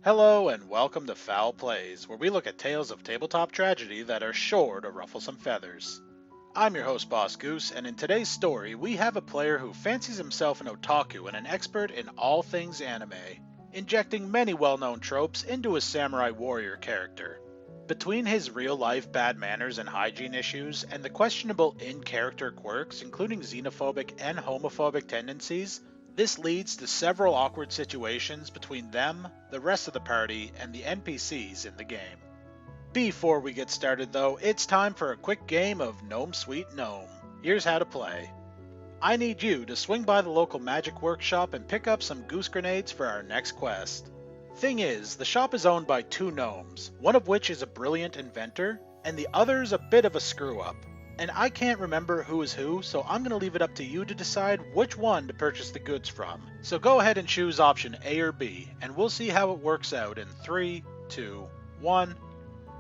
Hello and welcome to Fowl Plays, where we look at tales of tabletop tragedy that are sure to ruffle some feathers. I'm your host, BossGoose, and in today's story, we have a player who fancies himself an otaku and an expert in all things anime, injecting many well-known tropes into his samurai warrior character. Between his real-life bad manners and hygiene issues, and the questionable in-character quirks, including xenophobic and homophobic tendencies, this leads to several awkward situations between them, the rest of the party, and the NPCs in the game. Before we get started though, it's time for a quick game of Gnome Sweet Gnome. Here's how to play. I need you to swing by the local magic workshop and pick up some goose grenades for our next quest. Thing is, the shop is owned by two gnomes, one of which is a brilliant inventor, and the other's a bit of a screw-up. And I can't remember who is who, so I'm going to leave it up to you to decide which one to purchase the goods from. So go ahead and choose option A or B, and we'll see how it works out in 3, 2, 1.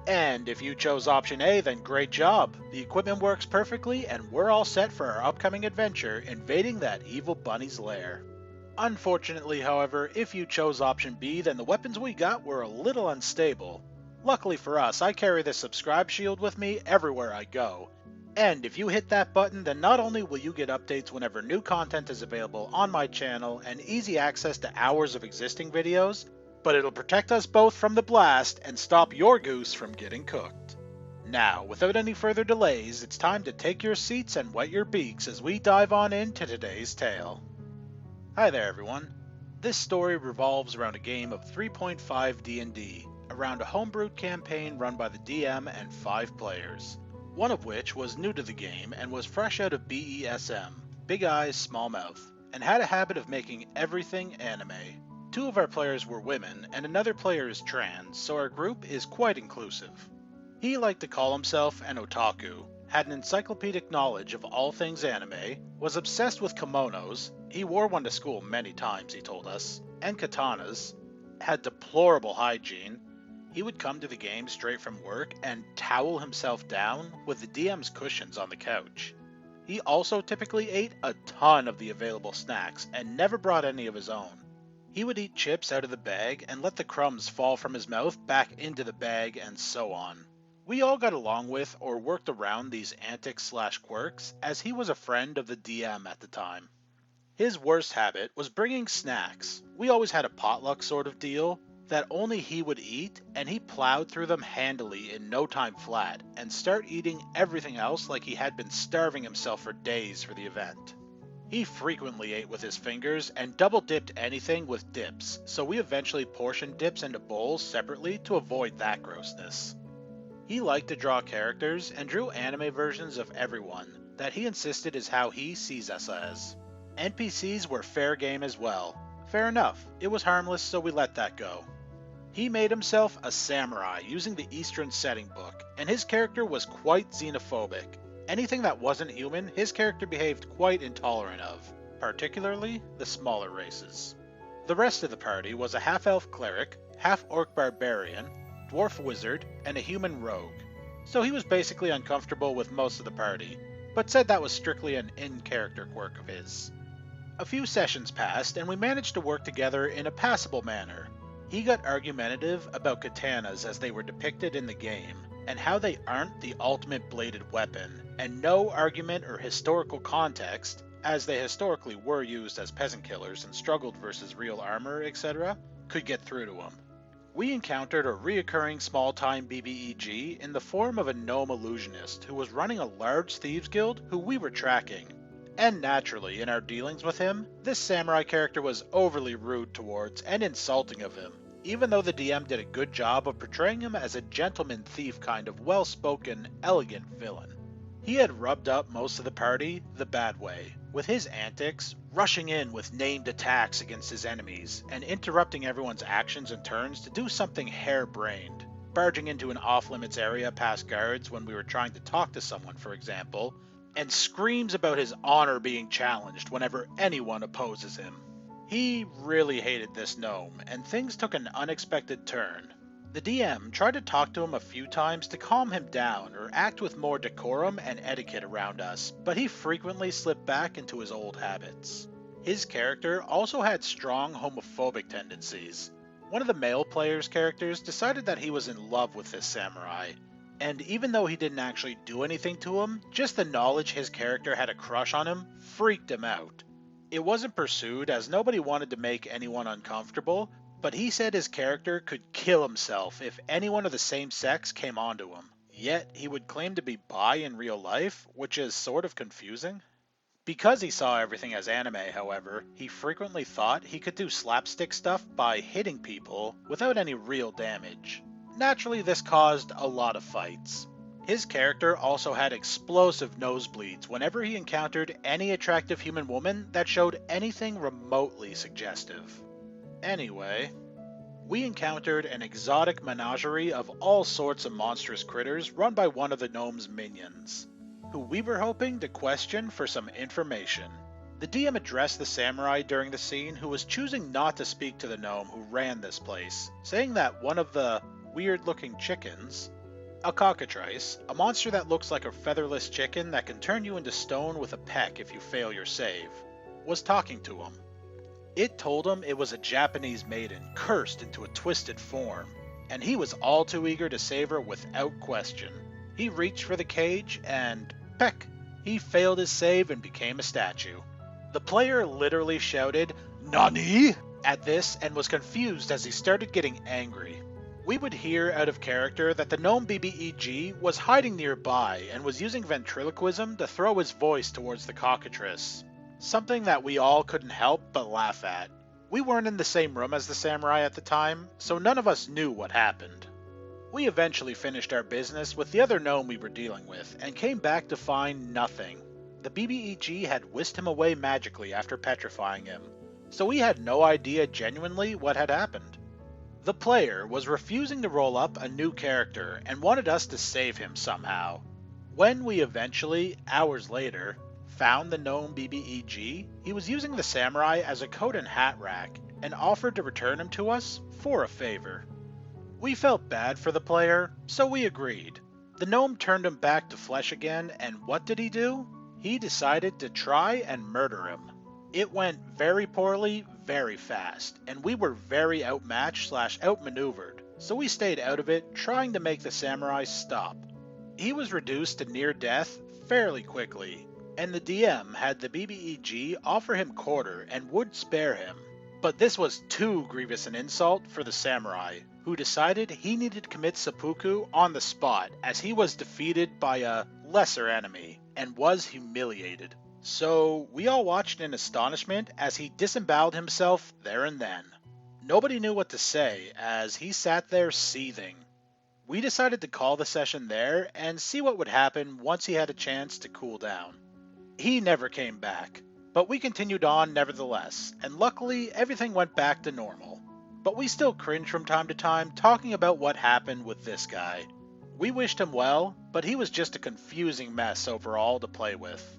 And if you chose option A, then great job. The equipment works perfectly, and we're all set for our upcoming adventure, invading that evil bunny's lair. Unfortunately, however, if you chose option B, then the weapons we got were a little unstable. Luckily for us, I carry this subscribe shield with me everywhere I go. And if you hit that button, then not only will you get updates whenever new content is available on my channel and easy access to hours of existing videos, but it'll protect us both from the blast and stop your goose from getting cooked. Now, without any further delays, it's time to take your seats and wet your beaks as we dive on into today's tale. Hi there everyone. This story revolves around a game of 3.5 D&D, around a homebrewed campaign run by the DM and 5 players, one of which was new to the game and was fresh out of BESM, Big Eyes, Small Mouth, and had a habit of making everything anime. 2 of our players were women, and another player is trans, so our group is quite inclusive. He liked to call himself an otaku, had an encyclopedic knowledge of all things anime, was obsessed with kimonos, he wore one to school many times, he told us, and katanas, had deplorable hygiene. He would come to the game straight from work and towel himself down with the DM's cushions on the couch. He also typically ate a ton of the available snacks and never brought any of his own. He would eat chips out of the bag and let the crumbs fall from his mouth back into the bag and so on. We all got along with or worked around these antics/quirks as he was a friend of the DM at the time. His worst habit was bringing snacks. We always had a potluck sort of deal that only he would eat, and he plowed through them handily in no time flat and start eating everything else like he had been starving himself for days for the event. He frequently ate with his fingers and double dipped anything with dips, so we eventually portioned dips into bowls separately to avoid that grossness. He liked to draw characters and drew anime versions of everyone that he insisted is how he sees us as. NPCs were fair game as well. Fair enough, it was harmless, so we let that go. He made himself a samurai using the Eastern setting book, and his character was quite xenophobic. Anything that wasn't human, his character behaved quite intolerant of, particularly the smaller races. The rest of the party was a half-elf cleric, half-orc barbarian, dwarf wizard, and a human rogue. So he was basically uncomfortable with most of the party, but said that was strictly an in-character quirk of his. A few sessions passed, and we managed to work together in a passable manner. He got argumentative about katanas as they were depicted in the game, and how they aren't the ultimate bladed weapon, and no argument or historical context, as they historically were used as peasant killers and struggled versus real armor, etc., could get through to him. We encountered a reoccurring small-time BBEG in the form of a gnome illusionist who was running a large thieves guild who we were tracking. And naturally, in our dealings with him, this samurai character was overly rude towards and insulting of him, even though the DM did a good job of portraying him as a gentleman thief kind of well-spoken, elegant villain. He had rubbed up most of the party the bad way, with his antics, rushing in with named attacks against his enemies, and interrupting everyone's actions and turns to do something harebrained, barging into an off-limits area past guards when we were trying to talk to someone, for example, and screams about his honor being challenged whenever anyone opposes him. He really hated this gnome, and things took an unexpected turn. The DM tried to talk to him a few times to calm him down or act with more decorum and etiquette around us, but he frequently slipped back into his old habits. His character also had strong homophobic tendencies. One of the male player's characters decided that he was in love with this samurai, and even though he didn't actually do anything to him, just the knowledge his character had a crush on him freaked him out. It wasn't pursued as nobody wanted to make anyone uncomfortable, but he said his character could kill himself if anyone of the same sex came onto him. Yet he would claim to be bi in real life, which is sort of confusing. Because he saw everything as anime, however, he frequently thought he could do slapstick stuff by hitting people without any real damage. Naturally, this caused a lot of fights. His character also had explosive nosebleeds whenever he encountered any attractive human woman that showed anything remotely suggestive. Anyway, we encountered an exotic menagerie of all sorts of monstrous critters run by one of the gnome's minions, who we were hoping to question for some information. The DM addressed the samurai during the scene who was choosing not to speak to the gnome who ran this place, saying that one of the weird-looking chickens, a cockatrice, a monster that looks like a featherless chicken that can turn you into stone with a peck if you fail your save, was talking to him. It told him it was a Japanese maiden cursed into a twisted form, and he was all too eager to save her without question. He reached for the cage and, peck, he failed his save and became a statue. The player literally shouted, "Nani?" at this and was confused as he started getting angry. We would hear out of character that the gnome BBEG was hiding nearby and was using ventriloquism to throw his voice towards the cockatrice, something that we all couldn't help but laugh at. We weren't in the same room as the samurai at the time, so none of us knew what happened. We eventually finished our business with the other gnome we were dealing with and came back to find nothing. The BBEG had whisked him away magically after petrifying him, so we had no idea genuinely what had happened. The player was refusing to roll up a new character and wanted us to save him somehow. When we eventually, hours later, found the gnome BBEG, he was using the samurai as a coat and hat rack and offered to return him to us for a favor. We felt bad for the player, so we agreed. The gnome turned him back to flesh again, and what did he do? He decided to try and murder him. It went very poorly, very fast, and we were very outmatched/outmaneuvered, so we stayed out of it, trying to make the samurai stop. He was reduced to near death fairly quickly, and the DM had the BBEG offer him quarter and would spare him. But this was too grievous an insult for the samurai, who decided he needed to commit seppuku on the spot as he was defeated by a lesser enemy and was humiliated. So we all watched in astonishment as he disemboweled himself there and then. Nobody knew what to say as he sat there seething. We decided to call the session there and see what would happen once he had a chance to cool down. He never came back, but we continued on nevertheless, and luckily everything went back to normal. But we still cringe from time to time talking about what happened with this guy. We wished him well, but he was just a confusing mess overall to play with.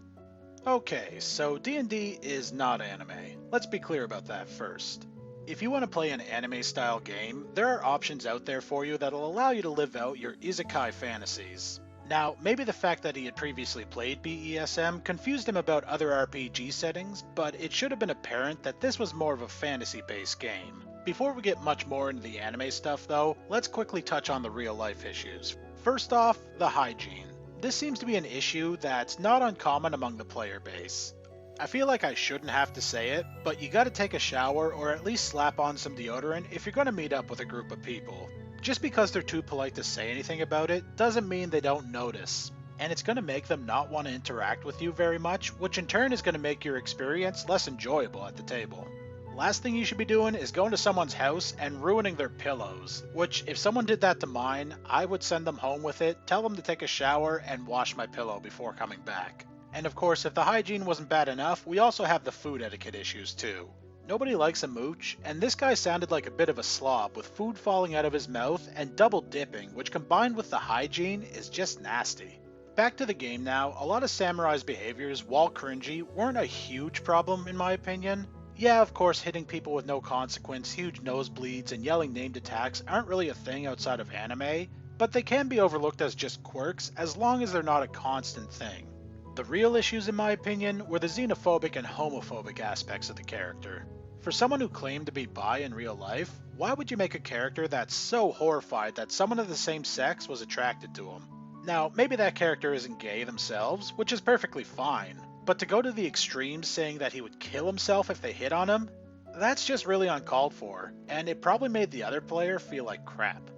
Okay, so D&D is not anime. Let's be clear about that first. If you want to play an anime-style game, there are options out there for you that'll allow you to live out your isekai fantasies. Now, maybe the fact that he had previously played BESM confused him about other RPG settings, but it should have been apparent that this was more of a fantasy-based game. Before we get much more into the anime stuff though, let's quickly touch on the real-life issues. First off, the hygiene. This seems to be an issue that's not uncommon among the player base. I feel like I shouldn't have to say it, but you gotta take a shower or at least slap on some deodorant if you're gonna meet up with a group of people. Just because they're too polite to say anything about it doesn't mean they don't notice, and it's gonna make them not want to interact with you very much, which in turn is gonna make your experience less enjoyable at the table. Last thing you should be doing is going to someone's house and ruining their pillows, which if someone did that to mine, I would send them home with it, tell them to take a shower, and wash my pillow before coming back. And of course, if the hygiene wasn't bad enough, we also have the food etiquette issues too. Nobody likes a mooch, and this guy sounded like a bit of a slob with food falling out of his mouth and double dipping, which combined with the hygiene is just nasty. Back to the game now, a lot of Samurai's behaviors, while cringy, weren't a huge problem in my opinion. Yeah, of course, hitting people with no consequence, huge nosebleeds, and yelling named attacks aren't really a thing outside of anime, but they can be overlooked as just quirks as long as they're not a constant thing. The real issues in my opinion were the xenophobic and homophobic aspects of the character. For someone who claimed to be bi in real life, why would you make a character that's so horrified that someone of the same sex was attracted to him? Now, maybe that character isn't gay themselves, which is perfectly fine, but to go to the extremes saying that he would kill himself if they hit on him, that's just really uncalled for, and it probably made the other player feel like crap.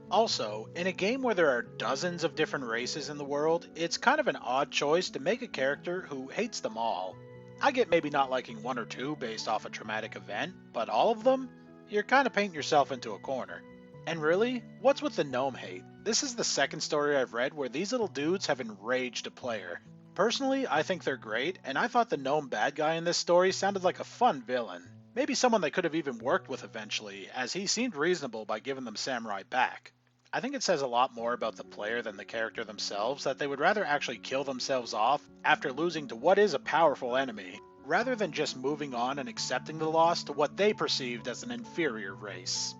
Also, in a game where there are dozens of different races in the world, it's kind of an odd choice to make a character who hates them all. I get maybe not liking one or two based off a traumatic event, but all of them? You're kind of painting yourself into a corner. And really, what's with the gnome hate? This is the second story I've read where these little dudes have enraged a player. Personally, I think they're great, and I thought the gnome bad guy in this story sounded like a fun villain. Maybe someone they could have even worked with eventually, as he seemed reasonable by giving them samurai back. I think it says a lot more about the player than the character themselves that they would rather actually kill themselves off after losing to what is a powerful enemy, rather than just moving on and accepting the loss to what they perceived as an inferior race.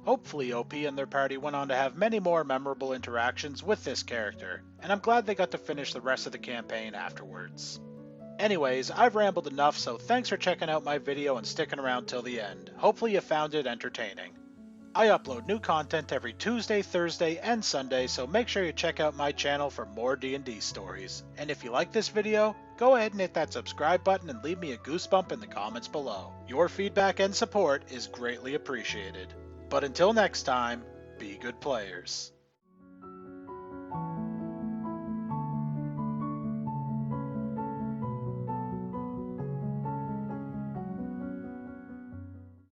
Hopefully OP and their party went on to have many more memorable interactions with this character, and I'm glad they got to finish the rest of the campaign afterwards. Anyways, I've rambled enough, so thanks for checking out my video and sticking around till the end. Hopefully you found it entertaining. I upload new content every Tuesday, Thursday, and Sunday, so make sure you check out my channel for more D&D stories. And if you like this video, go ahead and hit that subscribe button and leave me a goosebump in the comments below. Your feedback and support is greatly appreciated. But until next time, be good players.